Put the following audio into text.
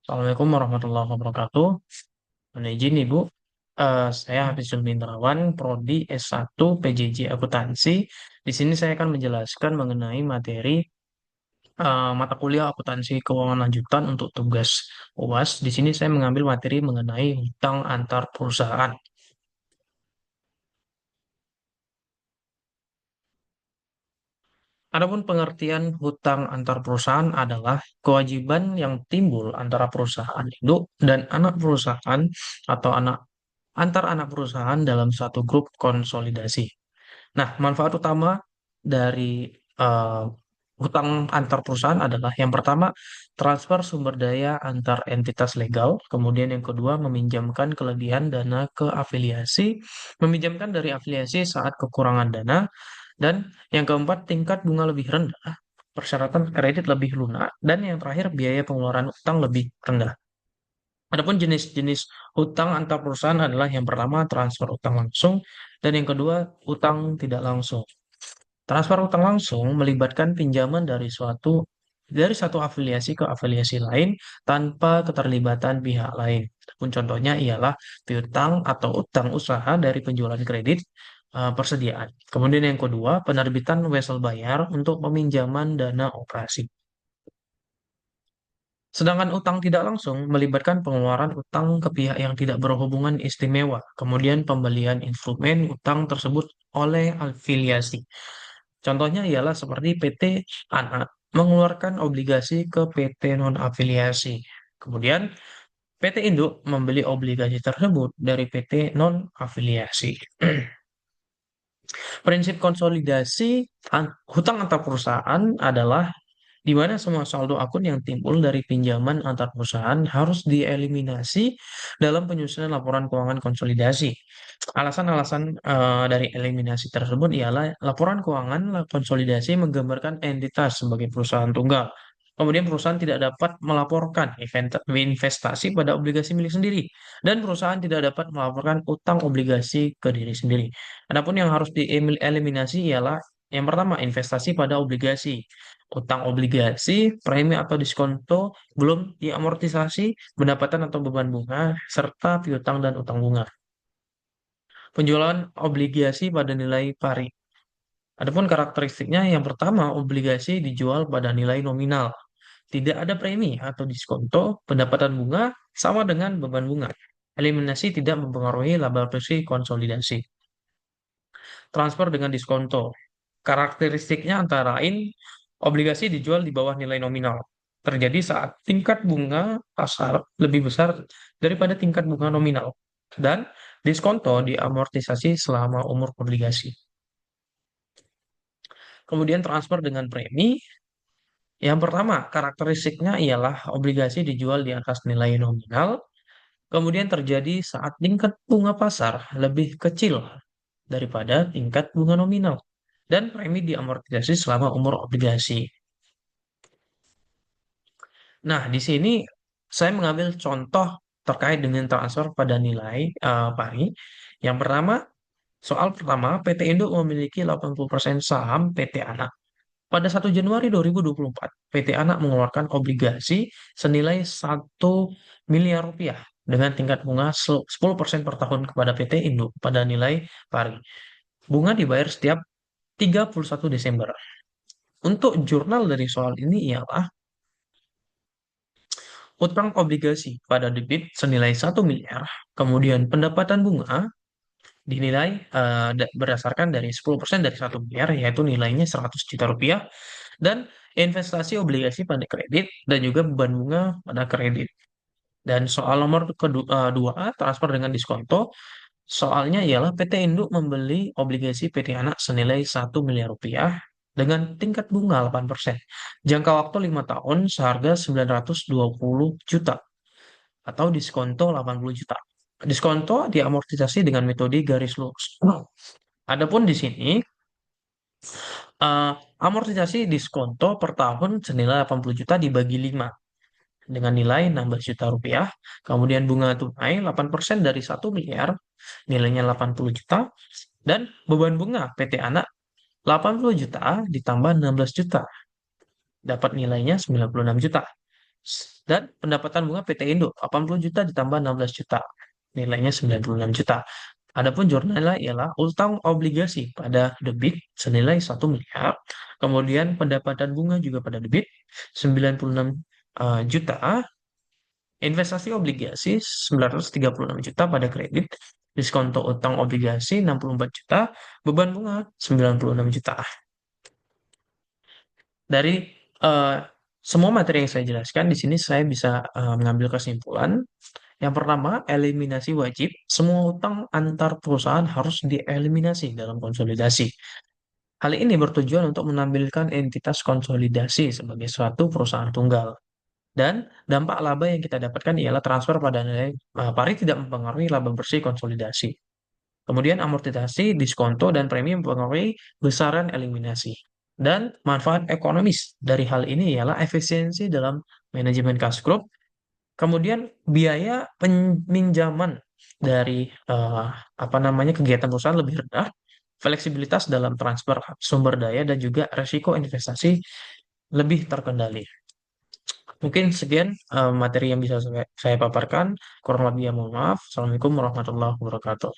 Assalamualaikum warahmatullahi wabarakatuh. Mohon izin Ibu, saya Hafizul Mindrawan, Prodi S1 PJJ Akuntansi. Di sini saya akan menjelaskan mengenai materi mata kuliah akuntansi keuangan lanjutan untuk tugas UAS. Di sini saya mengambil materi mengenai hutang antar perusahaan. Adapun pengertian hutang antar perusahaan adalah kewajiban yang timbul antara perusahaan induk dan anak perusahaan atau antar anak perusahaan dalam satu grup konsolidasi. Nah, manfaat utama dari eh, hutang antar perusahaan adalah yang pertama, transfer sumber daya antar entitas legal, kemudian yang kedua, meminjamkan kelebihan dana ke afiliasi, meminjamkan dari afiliasi saat kekurangan dana, dan yang keempat, tingkat bunga lebih rendah, persyaratan kredit lebih lunak, dan yang terakhir, biaya pengeluaran utang lebih rendah. Adapun jenis-jenis utang antar perusahaan adalah yang pertama transfer utang langsung dan yang kedua utang tidak langsung. Transfer utang langsung melibatkan pinjaman dari satu afiliasi ke afiliasi lain tanpa keterlibatan pihak lain. Pun contohnya ialah piutang atau utang usaha dari penjualan kredit persediaan. Kemudian yang kedua, penerbitan wesel bayar untuk peminjaman dana operasi. Sedangkan utang tidak langsung melibatkan pengeluaran utang ke pihak yang tidak berhubungan istimewa, kemudian pembelian instrumen utang tersebut oleh afiliasi. Contohnya ialah seperti PT Anak mengeluarkan obligasi ke PT non-afiliasi. Kemudian PT Induk membeli obligasi tersebut dari PT non-afiliasi. Prinsip konsolidasi hutang antar perusahaan adalah di mana semua saldo akun yang timbul dari pinjaman antar perusahaan harus dieliminasi dalam penyusunan laporan keuangan konsolidasi. Alasan-alasan dari eliminasi tersebut ialah laporan keuangan konsolidasi menggambarkan entitas sebagai perusahaan tunggal. Kemudian perusahaan tidak dapat melaporkan investasi pada obligasi milik sendiri, dan perusahaan tidak dapat melaporkan utang obligasi ke diri sendiri. Adapun yang harus dieliminasi ialah yang pertama, investasi pada obligasi, utang obligasi, premi atau diskonto, belum diamortisasi, pendapatan atau beban bunga, serta piutang dan utang bunga. Penjualan obligasi pada nilai pari. Adapun karakteristiknya, yang pertama, obligasi dijual pada nilai nominal. Tidak ada premi atau diskonto, pendapatan bunga sama dengan beban bunga. Eliminasi tidak mempengaruhi laba bersih konsolidasi. Transfer dengan diskonto. Karakteristiknya antara lain obligasi dijual di bawah nilai nominal. Terjadi saat tingkat bunga pasar lebih besar daripada tingkat bunga nominal. Dan diskonto diamortisasi selama umur obligasi. Kemudian transfer dengan premi. Yang pertama, karakteristiknya ialah obligasi dijual di atas nilai nominal. Kemudian terjadi saat tingkat bunga pasar lebih kecil daripada tingkat bunga nominal. Dan premi diamortisasi selama umur obligasi. Nah, di sini saya mengambil contoh terkait dengan transfer pada nilai pari. Yang pertama, soal pertama, PT Indo memiliki 80% saham PT Anak. Pada 1 Januari 2024, PT Anak mengeluarkan obligasi senilai 1 miliar rupiah dengan tingkat bunga 10% per tahun kepada PT Indo pada nilai pari. Bunga dibayar setiap 31 Desember. Untuk jurnal dari soal ini ialah utang obligasi pada debit senilai 1 miliar, kemudian pendapatan bunga dinilai berdasarkan dari 10% dari 1 miliar, yaitu nilainya 100 juta rupiah, dan investasi obligasi pada kredit, dan juga beban bunga pada kredit. Dan soal nomor kedua, 2A, transfer dengan diskonto, soalnya ialah PT Induk membeli obligasi PT Anak senilai 1 miliar rupiah dengan tingkat bunga 8%. Jangka waktu 5 tahun seharga 920 juta atau diskonto 80 juta. Diskonto diamortisasi dengan metode garis lurus. Adapun di sini eh, amortisasi diskonto per tahun senilai 80 juta dibagi 5 dengan nilai 16 juta rupiah. Kemudian bunga tunai 8% dari 1 miliar, nilainya 80 juta. Dan beban bunga PT Anak 80 juta ditambah 16 juta, dapat nilainya 96 juta. Dan pendapatan bunga PT Indo 80 juta ditambah 16 juta. Nilainya 96 juta. Adapun jurnalnya ialah utang obligasi pada debit senilai 1 miliar. Kemudian pendapatan bunga juga pada debit 96 juta. Investasi obligasi 936 juta pada kredit. Diskonto utang obligasi 64 juta. Beban bunga 96 juta. Dari eh, semua materi yang saya jelaskan di sini saya bisa mengambil kesimpulan. Yang pertama, eliminasi wajib. Semua utang antar perusahaan harus dieliminasi dalam konsolidasi. Hal ini bertujuan untuk menampilkan entitas konsolidasi sebagai suatu perusahaan tunggal. Dan dampak laba yang kita dapatkan ialah transfer pada nilai pari tidak mempengaruhi laba bersih konsolidasi. Kemudian amortisasi, diskonto, dan premi mempengaruhi besaran eliminasi. Dan manfaat ekonomis dari hal ini ialah efisiensi dalam manajemen cash crop. Kemudian biaya peminjaman dari apa namanya kegiatan perusahaan lebih rendah, fleksibilitas dalam transfer sumber daya dan juga resiko investasi lebih terkendali. Mungkin sekian materi yang bisa saya paparkan. Kurang lebih ya mohon maaf. Assalamualaikum warahmatullahi wabarakatuh.